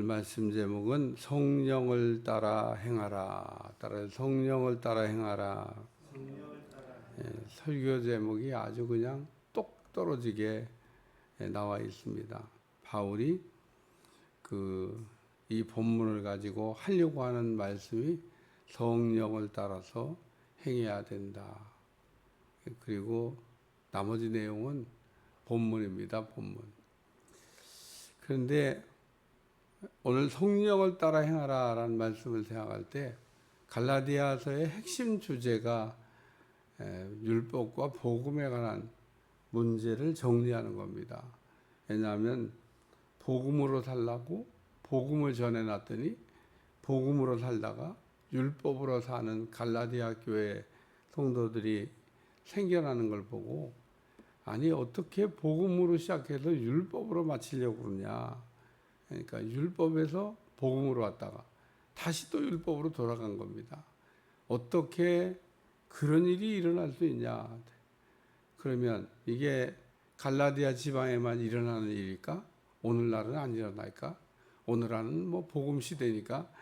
말씀 제목은 성령을 따라 행하라. 성령을 따라 행하라. 설교 제목이 아주 그냥 똑 떨어지게 나와 있습니다. 바울이 이 본문을 가지고 하려고 하는 말씀이 성령을 따라서 행해야 된다. 그리고 나머지 내용은 본문입니다. 본문. 그런데 오늘 성령을 따라 행하라 라는 말씀을 생각할 때 갈라디아서의 핵심 주제가 율법과 복음에 관한 문제를 정리하는 겁니다. 왜냐하면 복음으로 살라고 복음을 전해놨더니 복음으로 살다가 율법으로 사는 갈라디아 교회 성도들이 생겨나는 걸 보고 아니 어떻게 복음으로 시작해서 율법으로 마치려고 그러냐. 그러니까 율법에서 복음으로 왔다가 다시 또 율법으로 돌아간 겁니다. 어떻게 그런 일이 일어날 수 있냐. 그러면 이게 갈라디아 지방에만 일어나는 일일까? 오늘날은 안 일어날까? 오늘날은 뭐 복음 시대니까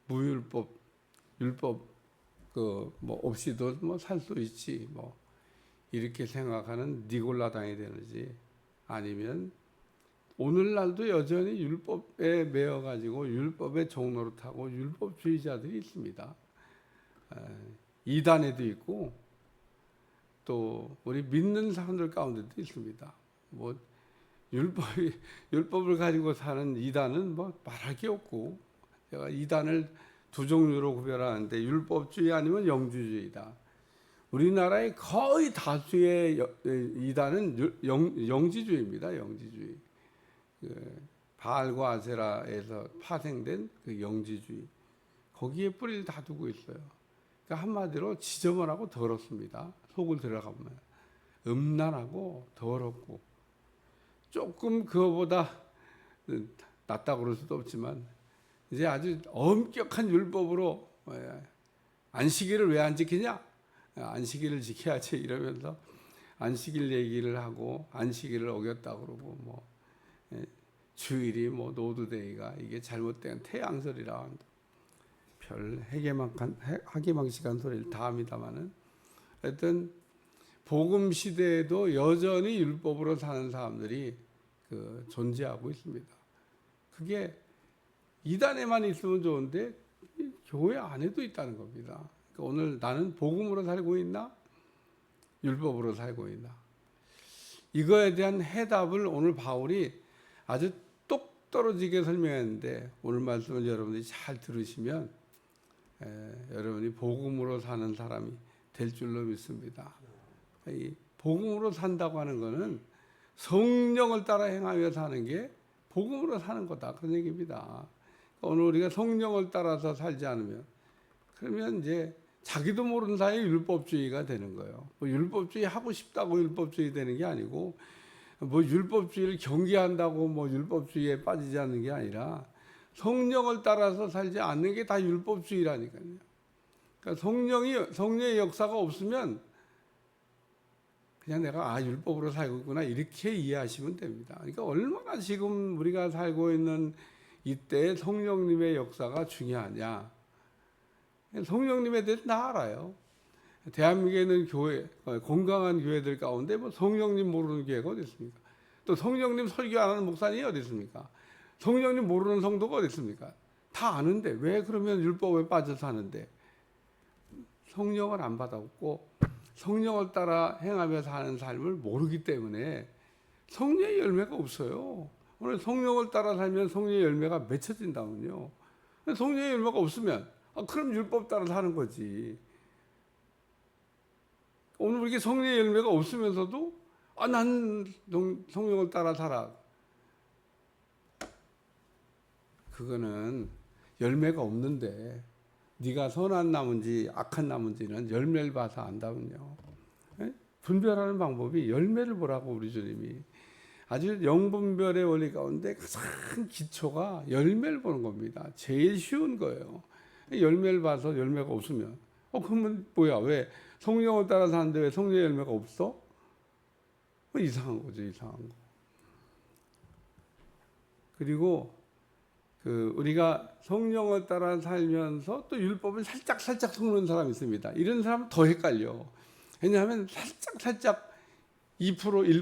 무율법 율법 없이도 살 수 있지 이렇게 생각하는 니골라당이 되는지, 아니면 오늘날도 여전히 율법에 매여가지고 율법의 종로를 타고 율법주의자들이 있습니다. 이단에도 있고 또 우리 믿는 사람들 가운데도 있습니다. 율법을 가지고 사는 이단은 말할 게 없고, 제가 이단을 두 종류로 구별하는데 율법주의 아니면 영주주의다. 우리나라의 거의 다수의 이단은 영지주의입니다. 영지주의. 바알과 아세라에서 파생된 그 영지주의. 거기에 뿌리를 다 두고 있어요. 그러니까 한마디로 지저분하고 더럽습니다. 속을 들어가보면 음란하고 더럽고, 조금 그거보다 낫다고 그럴 수도 없지만 이제 아주 엄격한 율법으로 안식일을 왜 안 지키냐? 안식일을 지켜야지 이러면서 안식일 얘기를 하고 안식일을 어겼다고 그러고 주일이 노드데이가 이게 잘못된 태양설이라 한다. 별 하기망식한 소리를 다 합니다만은 하여튼 복음 시대에도 여전히 율법으로 사는 사람들이 존재하고 있습니다. 그게 이단에만 있으면 좋은데 교회 안에도 있다는 겁니다. 그러니까 오늘 나는 복음으로 살고 있나? 율법으로 살고 있나? 이거에 대한 해답을 오늘 바울이 아주 똑 떨어지게 설명했는데, 오늘 말씀을 여러분들이 잘 들으시면 여러분이 복음으로 사는 사람이 될 줄로 믿습니다. 이 복음으로 산다고 하는 것은 성령을 따라 행하며 사는 게 복음으로 사는 거다, 그런 얘기입니다. 오늘 우리가 성령을 따라서 살지 않으면, 그러면 이제 자기도 모르는 사이에 율법주의가 되는 거예요. 율법주의 하고 싶다고 율법주의 되는 게 아니고, 율법주의를 경계한다고 율법주의에 빠지지 않는 게 아니라 성령을 따라서 살지 않는 게 다 율법주의라니까요. 그러니까 성령의 역사가 없으면 그냥 내가 율법으로 살고 있구나 이렇게 이해하시면 됩니다. 그러니까 얼마나 지금 우리가 살고 있는 이때 성령님의 역사가 중요하냐. 성령님에 대해서 다 알아요. 대한민국에 있는 교회, 건강한 교회들 가운데 성령님 모르는 교회가 어디 있습니까? 또 성령님 설교 안 하는 목사님이 어디 있습니까? 성령님 모르는 성도가 어디 있습니까? 다 아는데 왜 그러면 율법에 빠져서 하는데? 성령을 안 받았고 성령을 따라 행하며 사는 삶을 모르기 때문에 성령의 열매가 없어요. 오늘 성령을 따라 살면 성령의 열매가 맺혀진다면요. 성령의 열매가 없으면 그럼 율법 따라 사는 거지. 오늘 우리에게 성령의 열매가 없으면서도 난 성령을 따라 살아. 그거는 열매가 없는데 네가 선한 나무인지 악한 나무인지는 열매를 봐서 안다면요. 분별하는 방법이 열매를 보라고 우리 주님이. 아주 영분별의 원리 가운데 가장 기초가 열매를 보는 겁니다. 제일 쉬운 거예요. 열매를 봐서 열매가 없으면 그러면 뭐야, 왜 성령을 따라 사는데 왜 성령의 열매가 없어? 이상한 거죠, 이상한 거. 그리고 우리가 성령을 따라 살면서 또 율법을 살짝 속는 사람이 있습니다. 이런 사람은 더 헷갈려. 왜냐하면 살짝 2%,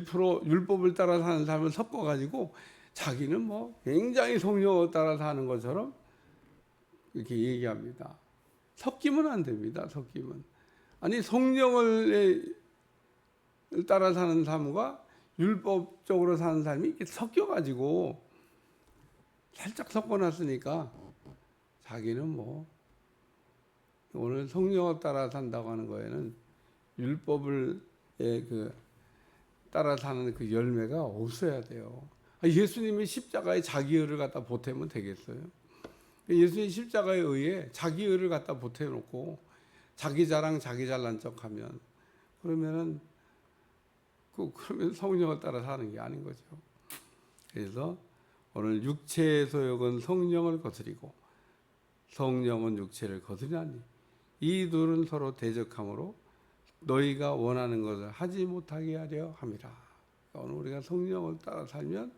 1% 율법을 따라 사는 사람을 섞어가지고 자기는 뭐 굉장히 성령을 따라 사는 것처럼 이렇게 얘기합니다. 섞이면 안 됩니다. 섞이면. 아니 성령을 따라 사는 삶과 율법적으로 사는 삶이 이렇게 섞여가지고 살짝 섞어놨으니까 자기는 뭐 오늘 성령을 따라 산다고 하는 거에는 율법을 따라 사는 그 열매가 없어야 돼요. 예수님이 십자가에 자기 의를 갖다 보태면 되겠어요? 예수님 십자가에 의해 자기 의를 갖다 보태놓고 자기 자랑 자기 잘난 척하면 그러면 성령을 따라 사는 게 아닌 거죠. 그래서 오늘 육체의 소욕은 성령을 거스리고 성령은 육체를 거스리나니 이 둘은 서로 대적함으로 너희가 원하는 것을 하지 못하게 하려 함이라. 오늘 우리가 성령을 따라 살면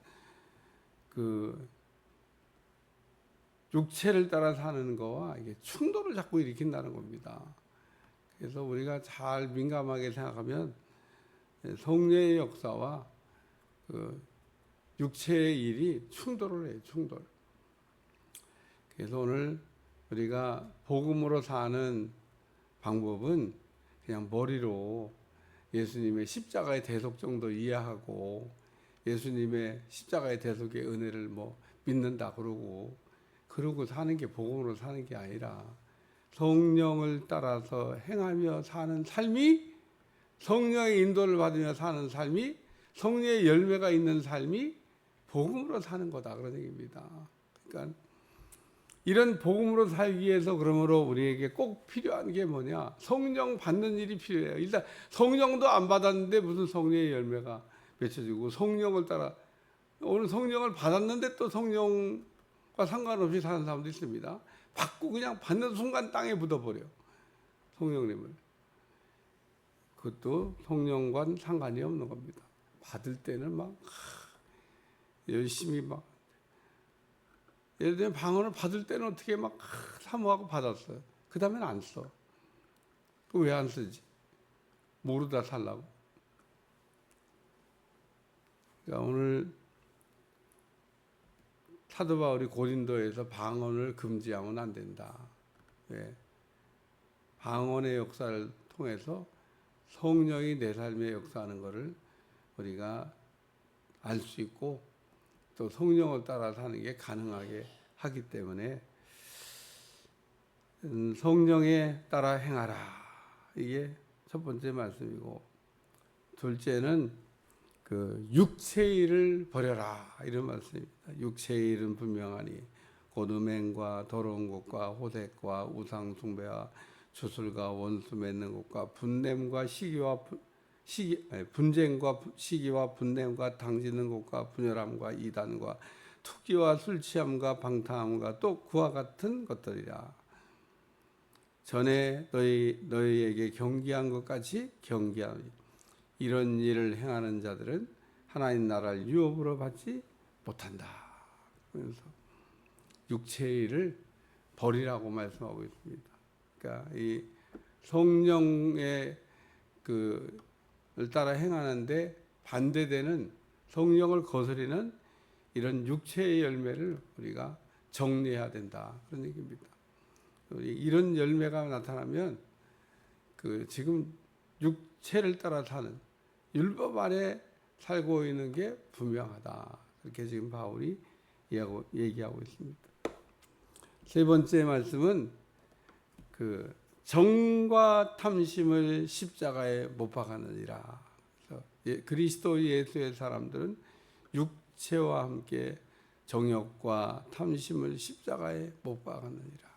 육체를 따라 사는 거와 이게 충돌을 자꾸 일으킨다는 겁니다. 그래서 우리가 잘 민감하게 생각하면 성령의 역사와 육체의 일이 충돌을 해요. 충돌. 그래서 오늘 우리가 복음으로 사는 방법은 그냥 머리로 예수님의 십자가의 대속 정도 이해하고 예수님의 십자가의 대속의 은혜를 믿는다 그러고 사는 게 복음으로 사는 게 아니라 성령을 따라서 행하며 사는 삶이 성령의 인도를 받으며 사는 삶이 성령의 열매가 있는 삶이 복음으로 사는 거다 그런 얘기입니다. 그러니까 이런 복음으로 살기 위해서 그러므로 우리에게 꼭 필요한 게 뭐냐? 성령 받는 일이 필요해요. 일단 성령도 안 받았는데 무슨 성령의 열매가 맺혀지고 성령을 따라 오늘 성령을 받았는데 또 성령과 상관없이 사는 사람도 있습니다. 받고 그냥 받는 순간 땅에 묻어버려요. 성령님을. 그것도 성령과는 상관이 없는 겁니다. 받을 때는 열심히 예를 들면 방언을 받을 때는 어떻게 사모하고 받았어요. 그 다음엔 안 써. 왜 안 쓰지? 모르다 살라고. 그러니까 오늘 사도 바울이 고린도에서 방언을 금지하면 안 된다. 왜? 방언의 역사를 통해서 성령이 내 삶에 역사하는 것을 우리가 알 수 있고 또 성령을 따라 사는 게 가능하게 하기 때문에 성령에 따라 행하라. 이게 첫 번째 말씀이고 둘째는 육체의 일을 버려라 이런 말씀입니다. 육체의 일은 분명하니 곧 음행과 더러운 것과 호색과 우상 숭배와 주술과 원수 맺는 것과 분냄과 분쟁과 시기와 분냄과 당지는 것과 분열함과 이단과 투기와 술 취함과 방탕함과 또 그와 같은 것들이라. 전에 너희에게 경계한 것 같이 경계하니 이런 일을 행하는 자들은 하나님 나라를 유업으로 받지 못한다. 그래서 육체의 일을 버리라고 말씀하고 있습니다. 그러니까 이 성령의 을 따라 행하는데 반대되는 성령을 거스리는 이런 육체의 열매를 우리가 정리해야 된다 그런 얘기입니다. 이런 열매가 나타나면 지금 육체를 따라 사는 율법 안에 살고 있는 게 분명하다. 그렇게 지금 바울이 얘기하고 있습니다. 세 번째 말씀은 정과 탐심을 십자가에 못 박았느니라. 그리스도 예수의 사람들은 육체와 함께 정욕과 탐심을 십자가에 못 박았느니라.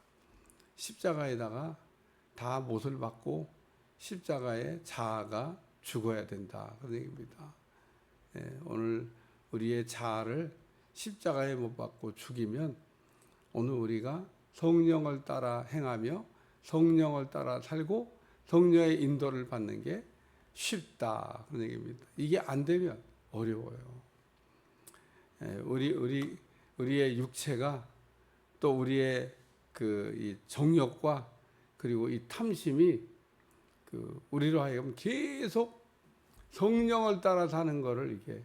십자가에다가 다 못을 박고 십자가에 자아가 죽어야 된다 그런 얘기입니다. 오늘 우리의 자아를 십자가에 못 박고 죽이면 오늘 우리가 성령을 따라 행하며 성령을 따라 살고 성령의 인도를 받는 게 쉽다 그런 얘기입니다. 이게 안 되면 어려워요. 우리의 육체가 또 우리의 이 정욕과 그리고 이 탐심이 우리로 하여금 계속 성령을 따라 사는 것을 이렇게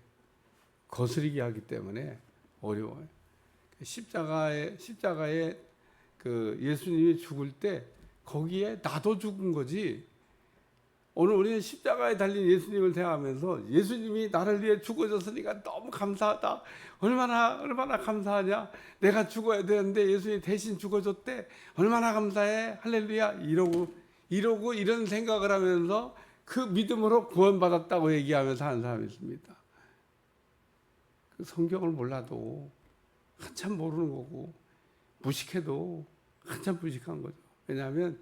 거스르게 하기 때문에 어려워요. 십자가에 예수님이 죽을 때 거기에 나도 죽은 거지. 오늘 우리는 십자가에 달린 예수님을 생각하면서 예수님이 나를 위해 죽어졌으니까 너무 감사하다. 얼마나 감사하냐. 내가 죽어야 되는데 예수님이 대신 죽어줬대. 얼마나 감사해. 할렐루야. 이러고 이런 생각을 하면서 그 믿음으로 구원받았다고 얘기하면서 하는 사람이 있습니다. 그 성경을 몰라도 한참 모르는 거고 무식해도 한참 무식한 거죠. 왜냐하면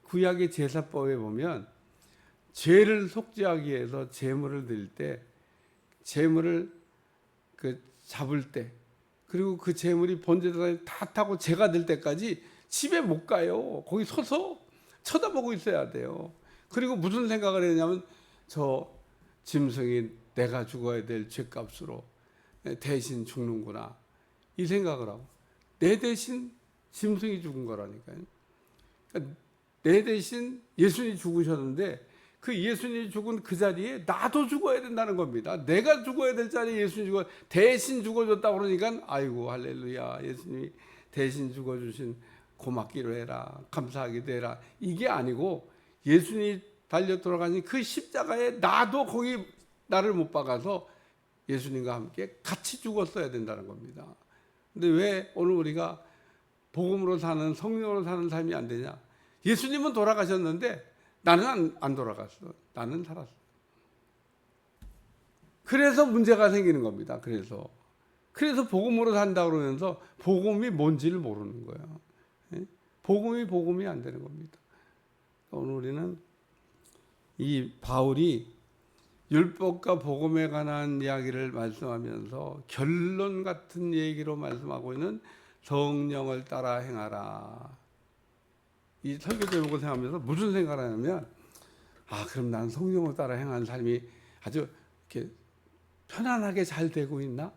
구약의 제사법에 보면 죄를 속죄하기 위해서 제물을 드릴 때 제물을 잡을 때 그리고 그 제물이 번제단에 다 타고 제가 될 때까지 집에 못 가요. 거기 서서 쳐다보고 있어야 돼요. 그리고 무슨 생각을 했냐면 저 짐승이 내가 죽어야 될 죄값으로 대신 죽는구나 이 생각을 하고 내 대신 짐승이 죽은 거라니까요. 그러니까 내 대신 예수님이 죽으셨는데 그 예수님이 죽은 그 자리에 나도 죽어야 된다는 겁니다. 내가 죽어야 될 자리에 예수님이 대신 죽어줬다고 그러니까 아이고 할렐루야 예수님이 대신 죽어주신 고맙기로 해라 감사하기도 해라 이게 아니고 예수님이 달려 돌아가신 그 십자가에 나도 거기 나를 못 박아서 예수님과 함께 같이 죽었어야 된다는 겁니다. 근데 왜 오늘 우리가 복음으로 사는 성령으로 사는 삶이 안 되냐? 예수님은 돌아가셨는데 나는 안 돌아갔어. 나는 살았어. 그래서 문제가 생기는 겁니다. 그래서 복음으로 산다 그러면서 복음이 뭔지를 모르는 거예요. 복음이 안 되는 겁니다. 오늘 우리는 이 바울이 율법과 복음에 관한 이야기를 말씀하면서 결론 같은 얘기로 말씀하고 있는 성령을 따라 행하라. 이 설교 제목을 생각하면서 무슨 생각을 하냐면 그럼 난 성령을 따라 행하는 삶이 아주 이렇게 편안하게 잘 되고 있나?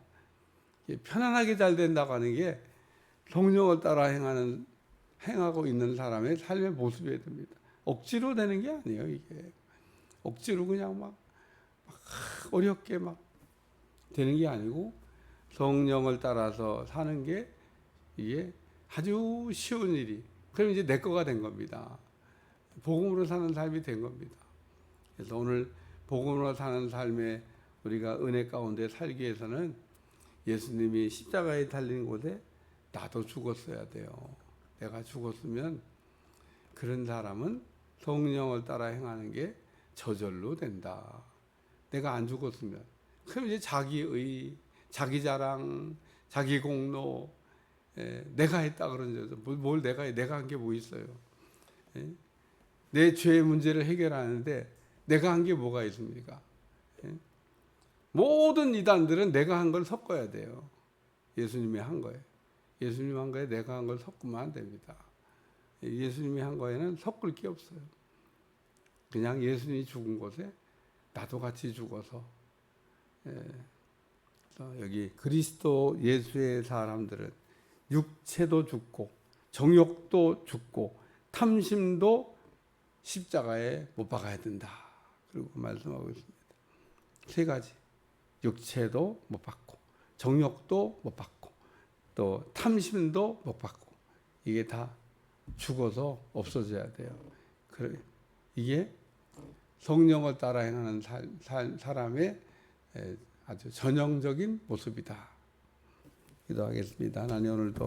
편안하게 잘 된다고 하는 게 성령을 따라 행하고 있는 사람의 삶의 모습이어야 됩니다. 억지로 되는 게 아니에요. 이게 억지로 그냥 막 어렵게 막 되는 게 아니고 성령을 따라서 사는 게 이게 아주 쉬운 일이. 그럼 이제 내 거가 된 겁니다. 복음으로 사는 삶이 된 겁니다. 그래서 오늘 복음으로 사는 삶에 우리가 은혜 가운데 살기 위해서는 예수님이 십자가에 달린 곳에 나도 죽었어야 돼요. 내가 죽었으면 그런 사람은 성령을 따라 행하는 게 저절로 된다. 내가 안 죽었으면 그럼 이제 자기의, 자기 자랑, 자기 공로, 내가 했다 그런 거죠. 뭘 내가 한 게 뭐 있어요? 내 죄의 문제를 해결하는데 내가 한 게 뭐가 있습니까? 모든 이단들은 내가 한 걸 섞어야 돼요. 예수님이 한 거예요. 예수님이 한 거에 내가 한 걸 섞으면 안 됩니다. 예수님이 한 거에는 섞을 게 없어요. 그냥 예수님이 죽은 곳에 나도 같이 죽어서 여기 그리스도 예수의 사람들은 육체도 죽고 정욕도 죽고 탐심도 십자가에 못 박아야 된다. 그리고 말씀하고 있습니다. 세 가지. 육체도 못 박고 정욕도 못 박고 또 탐심도 못 박고 이게 다 죽어서 없어져야 돼요. 이게 성령을 따라 행하는 사람의 아주 전형적인 모습이다. 기도하겠습니다. 하나님 오늘도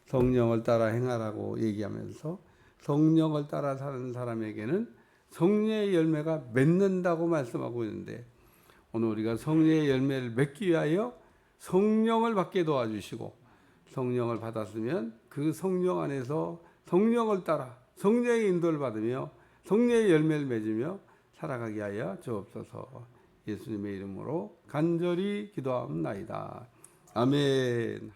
성령을 따라 행하라고 얘기하면서 성령을 따라 사는 사람에게는 성령의 열매가 맺는다고 말씀하고 있는데 오늘 우리가 성령의 열매를 맺기 위하여 성령을 받게 도와주시고 성령을 받았으면 그 성령 안에서 성령을 따라 성령의 인도를 받으며 성령의 열매를 맺으며 살아가게 하여 주옵소서. 예수님의 이름으로 간절히 기도하옵나이다. 아멘.